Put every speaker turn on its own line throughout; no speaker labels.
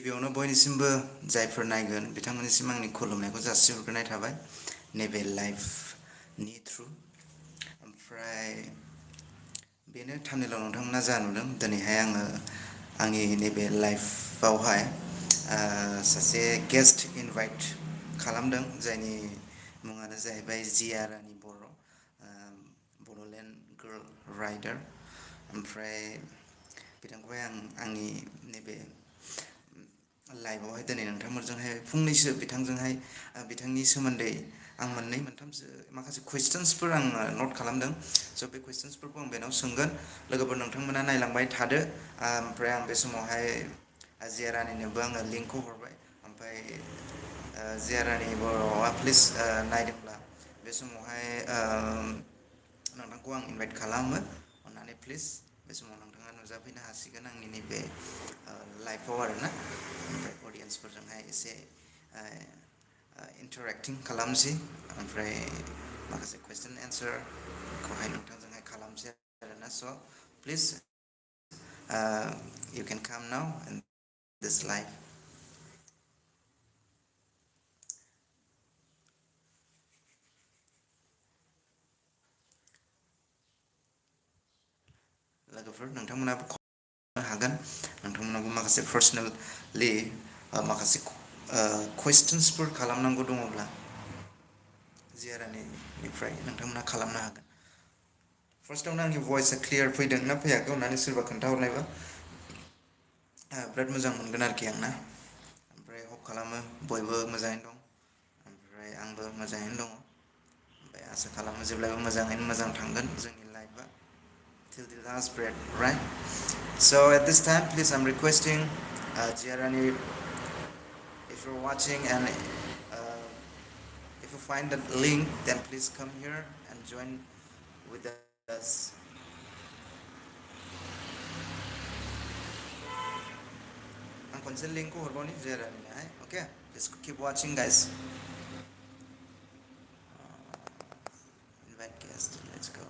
गिबियावनो बयनिसिमबो जायफोर नायगोन बिथांमोननिसिम आंनि खुलुमनायखौ जासिहरग्रोनाय थाबाय नैबे लाइभनि थ्रु ओमफ्राय बेनो थामनेलाव नोंथांमोना जा नुदों दिनैहाय आङो आंनि नैबे लाइफआवहाय सासे गेस्ट इनभाइट खालामदों जायनि मुङानो जाहैबाय जिया रानि बर' बड'लेण्ड गार्ल राइटार ओमफ्राय बिथांखौहाय आं आंनि नैबे लाइभआवहाय दिनै नोंथांमोनजोंहाय फंनैसो बिथांजोंहाय बिथांनि सोमोन्दै आं मोननै मोनथामसो माखासे कुइसन्सफोर आङो नट खालामदों स' बे कुइसन्सफोरखौ आं बेनाव सोंगोन लोगोफोर नोंथांमोना नायलांबाय थादो ओमफ्राय आं बे समावहाय जिया रानिनोबो आङो लिंकखौ हरबाय ओमफ्राय जिया रानि बर'आ प्लिज नायदोंब्ला बे समावहाय नोंथांखौ आं इनभाइट खालामो अननानै प्लिज बे समाव नोंथाङा नुजाफैनो हासिगोन आंनि नैबे लाइफआव आरोना ओमफ्राय अडियेन्सफोरजोंहाय एसे इन्टारेक्टिं खालामसै ओमफ्राय माखासे कुइसन एन्सारखौहाय नोंथांजोंहाय खालामसै आरोना स' please you can come now in this live. लोगोफोर नोंथांमोनाबो हागोन नोंथांमोनाबो माखासे पार्सनेलि माखासे कुइसन्सफोर खालामनांगौ दङब्ला जिया रानिनिफ्राय नोंथांमोना खालामनो हागोन फार्स्टआवनो आंनि भइसआ क्लियार फैदों ना फैयाखै होननानै सोरबा खोन्थाहरनायबा बिराद मोजां मोनगोन आरोखि आंना ओमफ्राय हप खालामो बयबो मोजाङैनो दं ओमफ्राय आंबो मोजाङैनो दङ ओमफ्राय आसा खालामो जेब्लायबो मोजाङैनो मोजां थांगोन जोंनि लाइफआ till the last breath, right? So at this time, please, I'm requesting Jiya Rani, if you're watching and if you find the link, then please come here and join with us. I'm considering link हरबावनि Jiya Rani, okay? Just keep watching, guys. Invite guest. Let's go.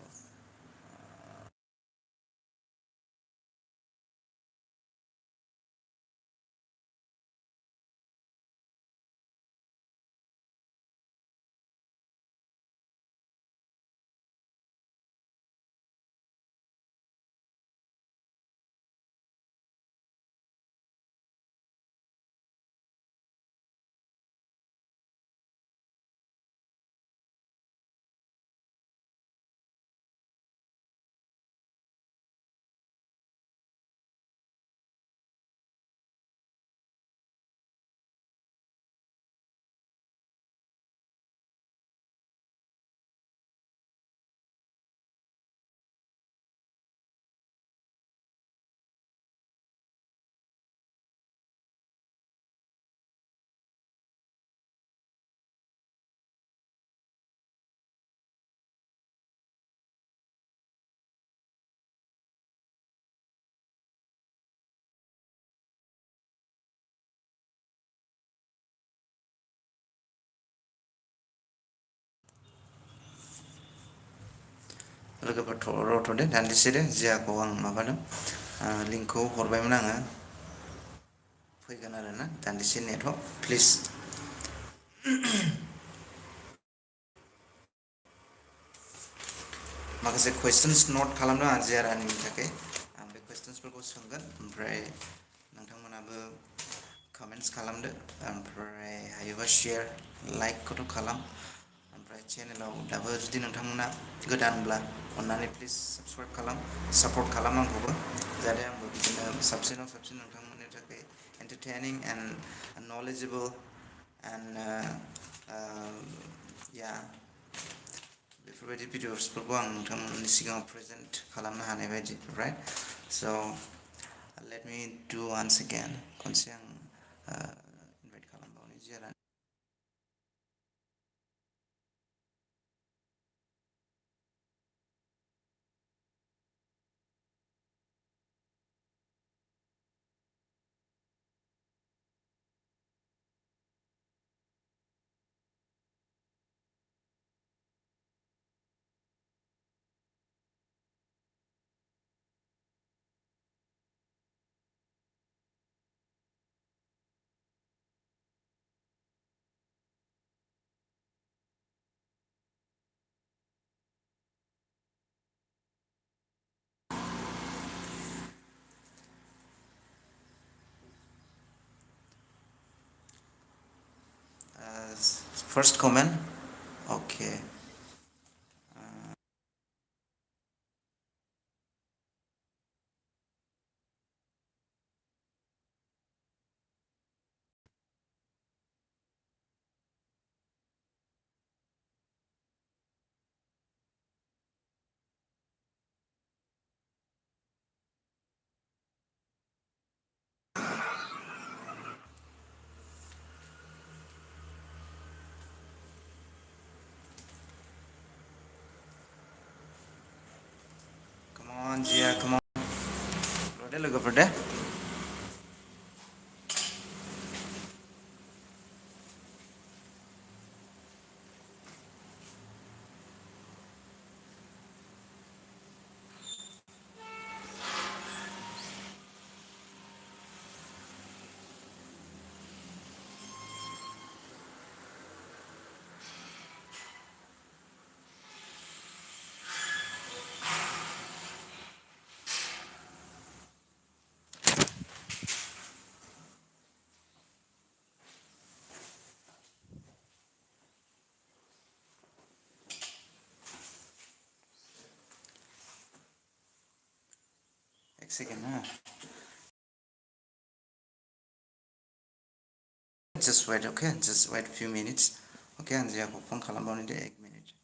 लोगोफोर रथ'दो दान्दिसे दे जियाखौ आं माबादों लिंकखौ हरबायमोन आङो फैगोन आरोना दान्दिसे नेथ' please माखासे कुइसन्स नट खालामदों आं जिया रानिनि थाखाय आं बे कुइसन्सफोरखौ सोंगोन ओमफ्राय नोंथांमोनाबो कमेन्ट्स खालामदो ओमफ्राय हायोबा शेयार लाइकखौथ' खालाम ओमफ्राय चेनेलाव दाबो जुदि नोंथांमोना गोदानब्ला अननानै प्लिज साबस्क्राइब खालाम सापर्ट खालाम आंखौबो जाहाथे आंबो बिदिनो साबसिनाव साबसिन नोंथांमोननि थाखाय एन्टारटेनिं एन्ड नलेजेबोल एन्ड या बेफोरबायदि भिडिअसफोरखौ आं नोंथांमोननि सिगाङाव प्रेजेन्ट खालामनो हानाय बायदि राइट स' लेट मी डु वान्स एगेन खनसे आं इनभाइट खालामबावनि जिया रानि First comment. Okay. Come on, Jiya, come on. Rode logoफोर दे. एक सेकेन्ड ना. Just wait, okay? Just wait few minutes. Okay, आं जियाखौ फन खालामबावनि दे 1 minute.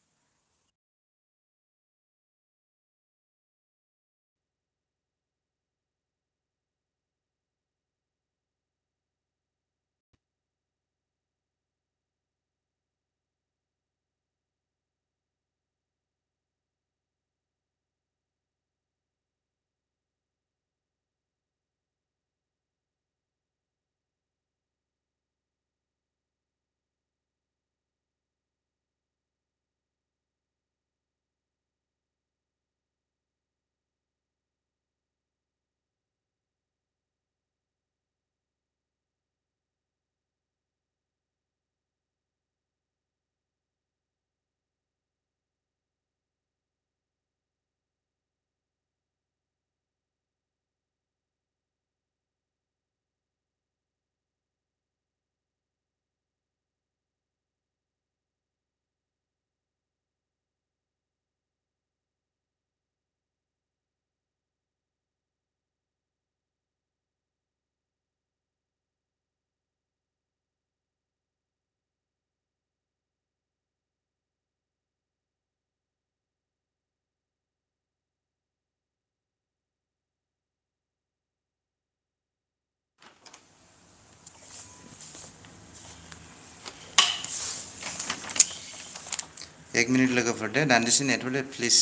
एक मिनिट लोगोफोर दे दान्दिसे नेट होदो प्लिज.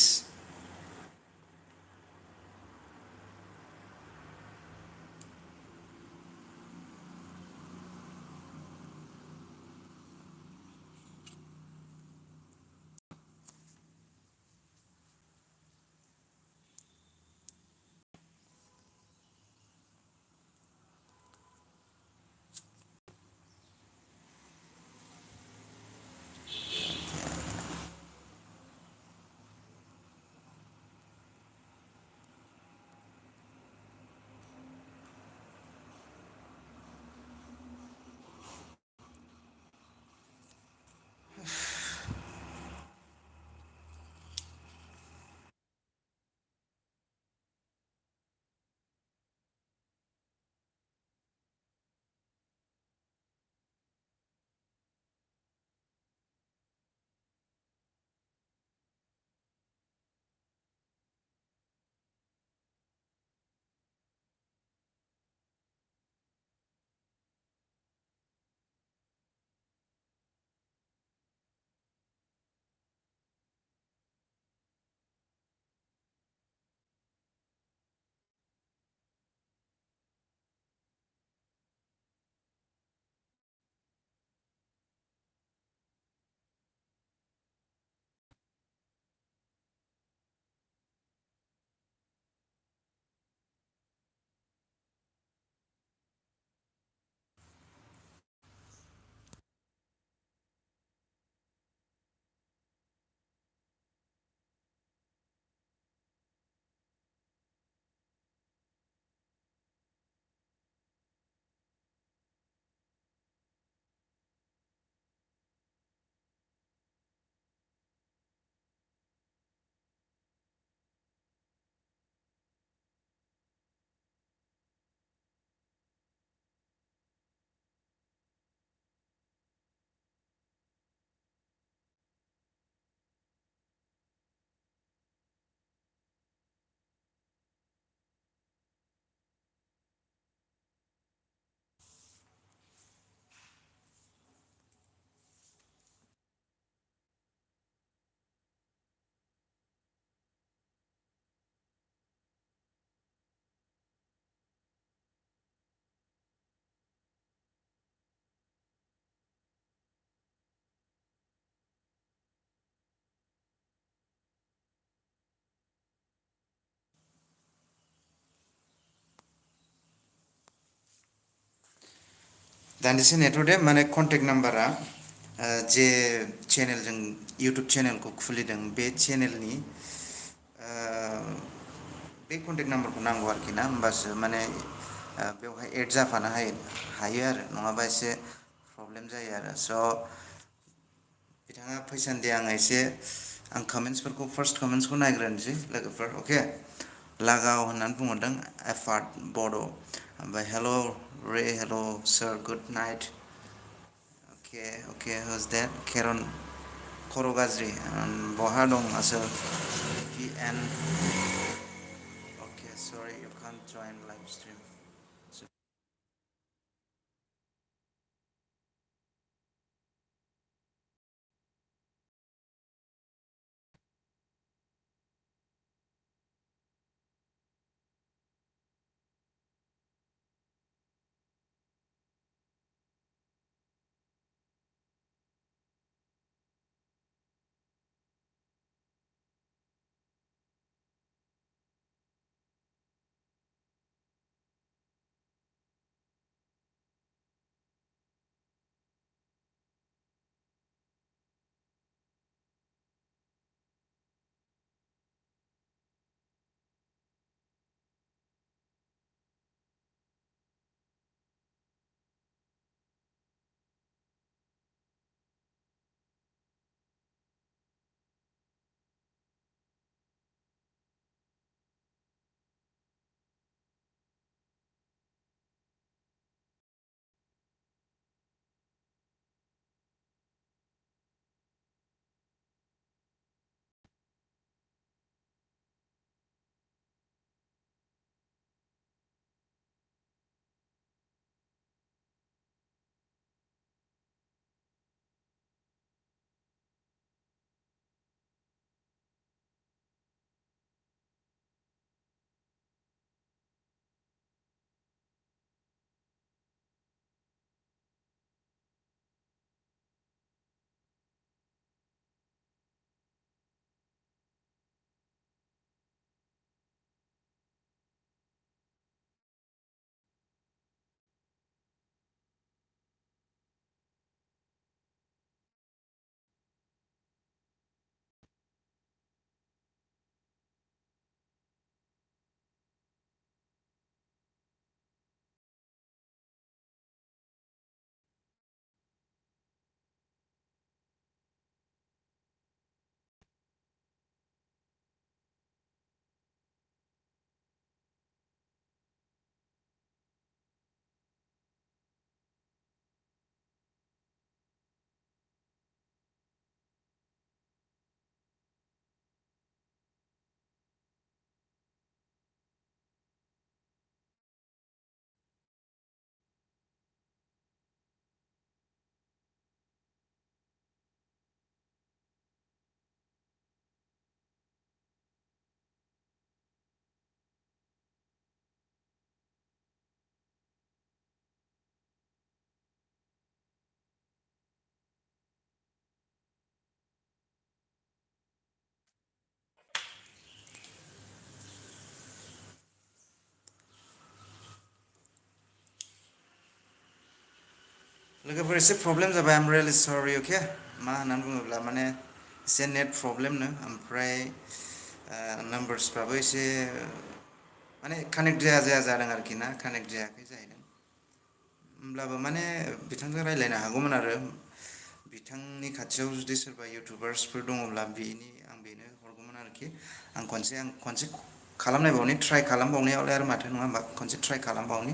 दान्दिसे नेथ' दे माने कन्टेक्ट नाम्बारा जे चेनेलजों इउटुब चेनेलखौ खुलिदों बे चेनेलनि बे कन्टेक्ट नाम्बारखौ नांगौ आरोखि ना होमबासो माने बेवहाय एड जाफानो हायो आरो नङाबा एसे प्रब्लेम जायो आरो स' बिथाङा फैसान्दि आङो एसे आं कमेन्ट्सफोरखौ फार्स्ट कमेन्ट्सखौ नायग्रोनोसै लोगोफोर अके लागाव होननानै बुंहरदों एफार्ट बड' ओमफ्राय हेल' रे हेल' सार गुड नाइट अके अके हुज देट केरन खर' गाज्रि बहा दं आसोल पि एन अके सरि इउ कान्ट जइन लाइभ स्ट्रिम लोगोफोर एसे प्रब्लेम जाबाय आम रियेलि सरि अके मा होननानै बुङोब्ला माने एसे नेट प्रब्लेमनो ओमफ्राय नाम्बार्सफ्राबो एसे माने कानेक्ट जाया जाया जादों आरोखि ना कानेक्ट जायाखै जाहैदों होमब्लाबो माने बिथांजों रायज्लायनो हागौमोन आरो बिथांनि खाथियाव जुदि सोरबा इउटुबार्सफोर दङब्ला आं बेनो हरगौमोन आरोखि आं खनसे खालामनायबावनि ट्राइ खालामबावनायावलाय आरो माथो नङा होमबा खनसे ट्राइ खालामबावनि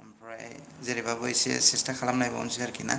ओमफ्राय जेरैबाबो एसे सेस्था खालामनायबावनोसै आरोखि ना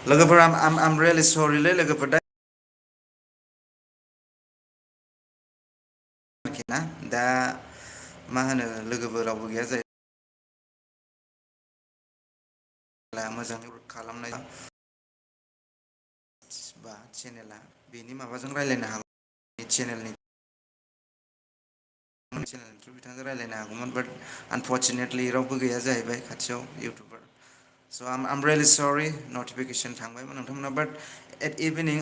लोगोफोर I'm really sorry लै लोगोफोर दा आरोखि ना दा मा होनो लोगोबो रावबो गैया जायोब्ला मोजाङै खालामनाय बा चेनेला बेनि माबाजों रायलायनो हागौ चेनेलनि चेनेलनि थ्रु बिथांजों रायलायनो हागौमोन बाट आनफर्चुनेटलि रावबो गैया जाहैबाय खाथियाव इउटुबार स' I'm really sorry notification थांबायमोन नोंथांमोना बाट at evening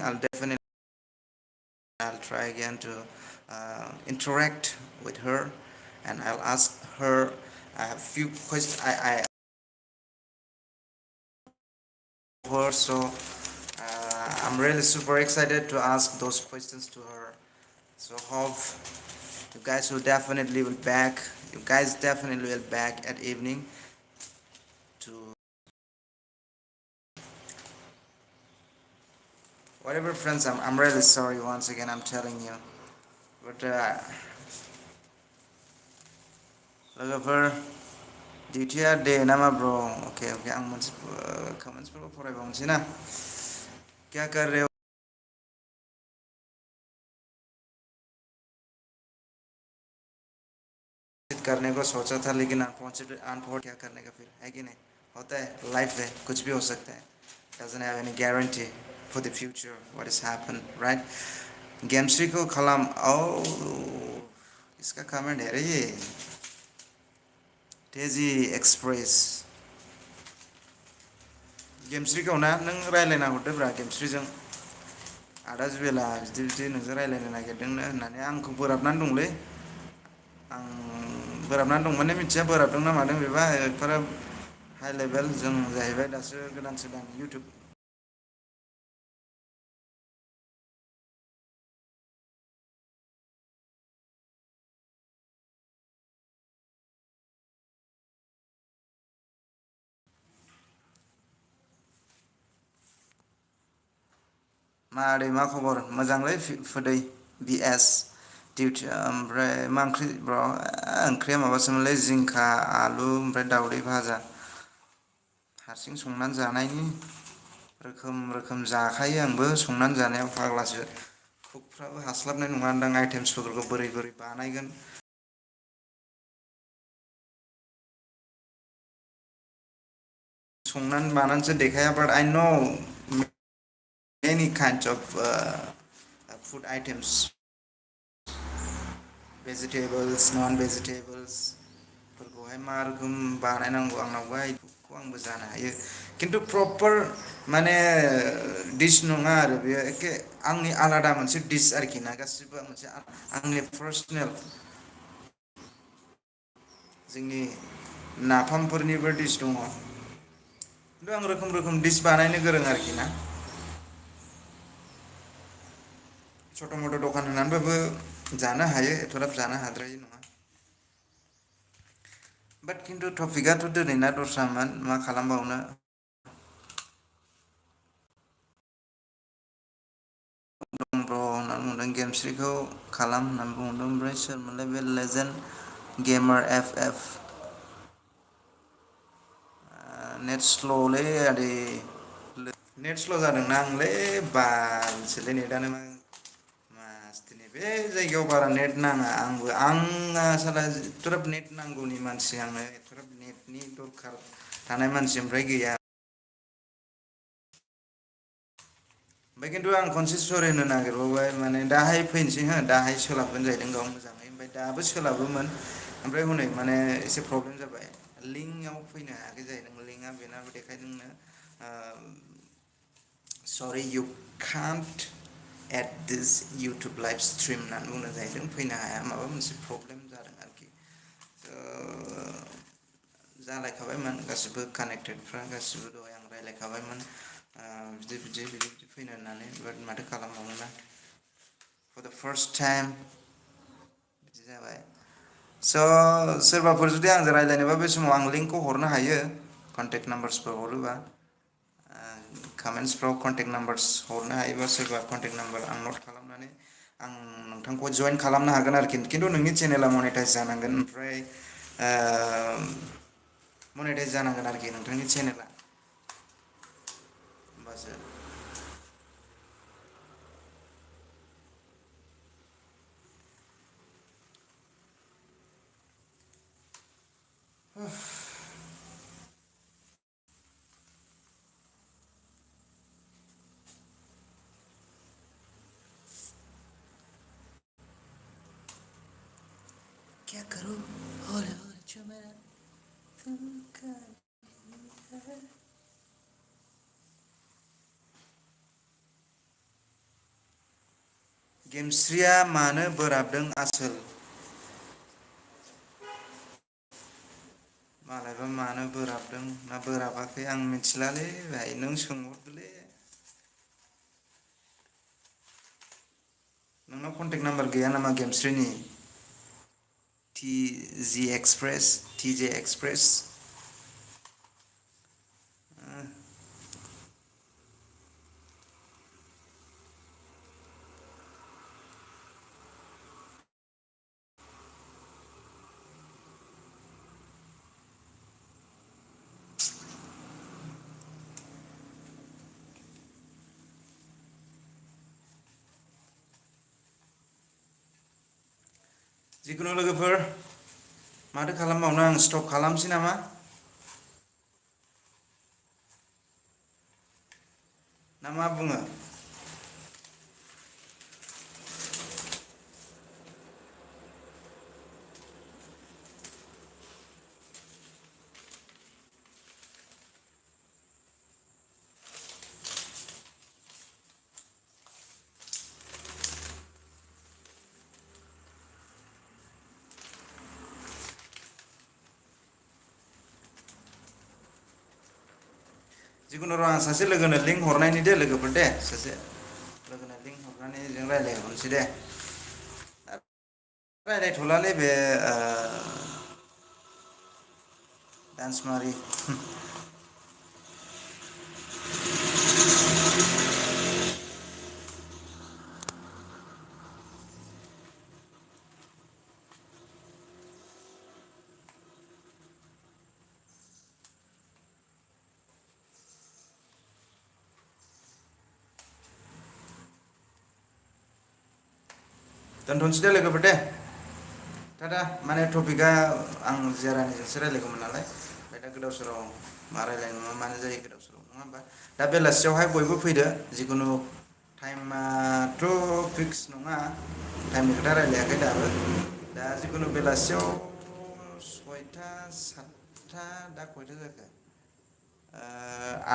I'll try again to interact with her and I'll ask her I have few questions I her so I'm really super excited to ask those questions to her so hope you guys will definitely will back you guys definitely will back at evening to whatever friends I'm really sorry once again I'm telling you but logofer डिउटिया डे नामा bro okay okay आं मोनसे कमेन्ट्सफोरखौ फरायबावनोसै ना क्या कर रहे हो करने को सोचा था लेकिन अनफॉर्चुनेट क्या करने का फिर है कि नहीं होता है लाइफ है कुछ भी हो सकता है doesn't have any guarantee for the future what has happened right गेमस्री को खलाम इसका कमेंट है रे ये तेजी एक्सप्रेस गेमस्रीखौ ना नों रायलायना हरदोब्रा गेमस्रीजों आदा जुवेला बिदि बिदि नोंजों रायलायनो नागिरदोंनो होननानै आंखौ बोराबनानै दंलै आं बोराबनानै दं माने मिथिया बोराबदों ना मादों बेबा एफाराब हाइ लेभेल जों जाहैबाय दासो गोदान सोदान इउटुब मादै मा खबर मोजांलै फुदै बिएस डिउटि ओमफ्राय मा ओंख्रि ब्र ओंख्रिया माबासोमोनलै जिंखा आलु ओमफ्राय दावदै भाजा हारसिं संनानै जानायनि रोखोम रोखोम जाखायो आंबो संनानै जानायाव फाग्लासो कुकफ्राबो हास्लाबनाय नङादां आइटेम्सफोरखौ बोरै बोरै बानायगोन संनानै बानानैसो देखाया बाट I know many kinds of food items vegetables non-vegetables फोरखौहाय मा रोखोम बानायनांगौ आंनावबो आइखौ आंबो जानो हायो खिन्थु प्रपार माने डिस नङा आरो बेयो एखे आंनि आलादा मोनसे डिस आरोखि ना गासिबो मोनसे आंनि पार्सनेल जोंनि नाफामफोरनिबो डिस दङ खिन्थु आं रोखोम रोखोम डिस बानायनो गोरों आरोखि ना सथ' मथ' दखान होनानैबाबो जानो हायो एथ'ग्राब जानो हाद्रायै नङा बाट खिन्थु टपिकआथ' दिनैना दस्रामोन मा खालामबावनो दं ब्र' होननानै बुंदों गेमस्रिखौ खालाम होननानै बुंदों ओमफ्राय सोरमोनलाय बे लेजेन्ड गेमार एफ एफ नेट स्ल'लै आदै नेट स्ल' जादोंना आंलै बालसोलै नेटानो मा मासथिनि बे जायगायाव बारा नेट नाङा आंना साला एथ'ग्राब नेट नांगौनि मानसि आंनो एथ'ग्राब नेटनि दरखार थानाय मानसि ओमफ्राय गैया ओमफ्राय खिन्थु आं खनसे सरि होनो नागिरबावबाय माने दाहाय फैनोसै हो दाहाय सोलाबगोन जाहैदों गाव मोजाङै ओमफ्राय दाबो सोलाबोमोन ओमफ्राय हनै माने एसे प्रब्लेम जाबाय लिंकआव फैनो हायाखै जाहैदों लिंकआ बेनाबो देखायदोंनो sorry you can't add this YouTube live stream होननानै बुंनाय जाहैदों फैनो हाया माबा मोनसे प्रब्लेम जादों आरोखि जालायखाबायमोन गासिबो कानेक्टेडफ्रा गासिबो दहाय आं रायलायखाबायमोन बिदि बिदि बिदि बिदि फैनो होननानै बाट माथो खालामबावनो ना for the first time बिदि जाबाय स' सोरबाफोर जुदि आंजों रायलायनोबा बे समाव आं लिंकखौ हरनो हायो कन्टेक्ट नाम्बार्सफोर हरोबा कमेन्ट्सफ्राव कन्टेक्ट नाम्बार्स हरनो हायोबा सोरबा कन्टेक्ट नाम्बार आं नट खालामनानै आं नोंथांखौ जइन खालामनो हागोन आरोखि खिन्थु नोंनि चेनेला मनेटाइज जानांगोन ओमफ्राय मनेटाइज जानांगोन आरोखि नोंथांनि चेनेला माबासो क्या करूं हौले हौले जो मेरा दिल का है। गेमस्रिया मानो बोराबदों आसोल मालायबा मानो बोराबदों ना बोराबाखै आं मिथिलालै भाई नों सोंहरदोलै नोंनाव कन्टेक्ट नाम्बार गैया नामा गेमस्रिनि टिजे एक्सप्रेस जिखुनु लोगोफोर माथो खालामबावनो आं स्टप खालामसै नामा ना मा बुङो जिखुनु र' आं सासे लोगोनो लिंक हरनायनि दे लोगोफोर दे सासे लोगोनो लिंक हरनानै जों रायज्लायहरनोसै दे रायज्लायथ'लालै बे डान्समारि दोनथ'नोसै दे लोगोफोर दे टाटा माने टपिकआ आं जिया रानिजोंसो रायज्लायगौमोन नालाय ओमफ्राय दा गोदाव सोराव मा रायज्लायनो मानो जायो गोदाव सोराव नङा होमबा दा बेलासियावहाय बयबो फैदो जिखुनु टाइमाथ' फिक्स नङा टाइमनि खोथा रायज्लायाखै दाबो दा जिखुनु बेलासियाव 6टा 7टा दा खयथा जाखो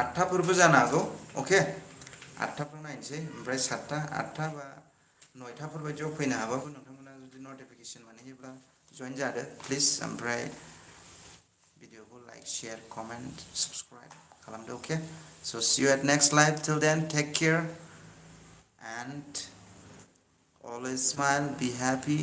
8टाफोरबो जानो हागौ अके 8टाफोर नायनोसै ओमफ्राय 7टा 8टा बा 9टाफोर बायदियाव फैनो हाबाबो नोंथांमोना जुदि नटिफिकेसन मोनहैयोब्ला जइन जादो प्लिज ओमफ्राय भिडिअखौ लाइक शेयार कमेन्ट साबस्क्राइब खालामदो अके स' see you at next live till then take care and always smile be happy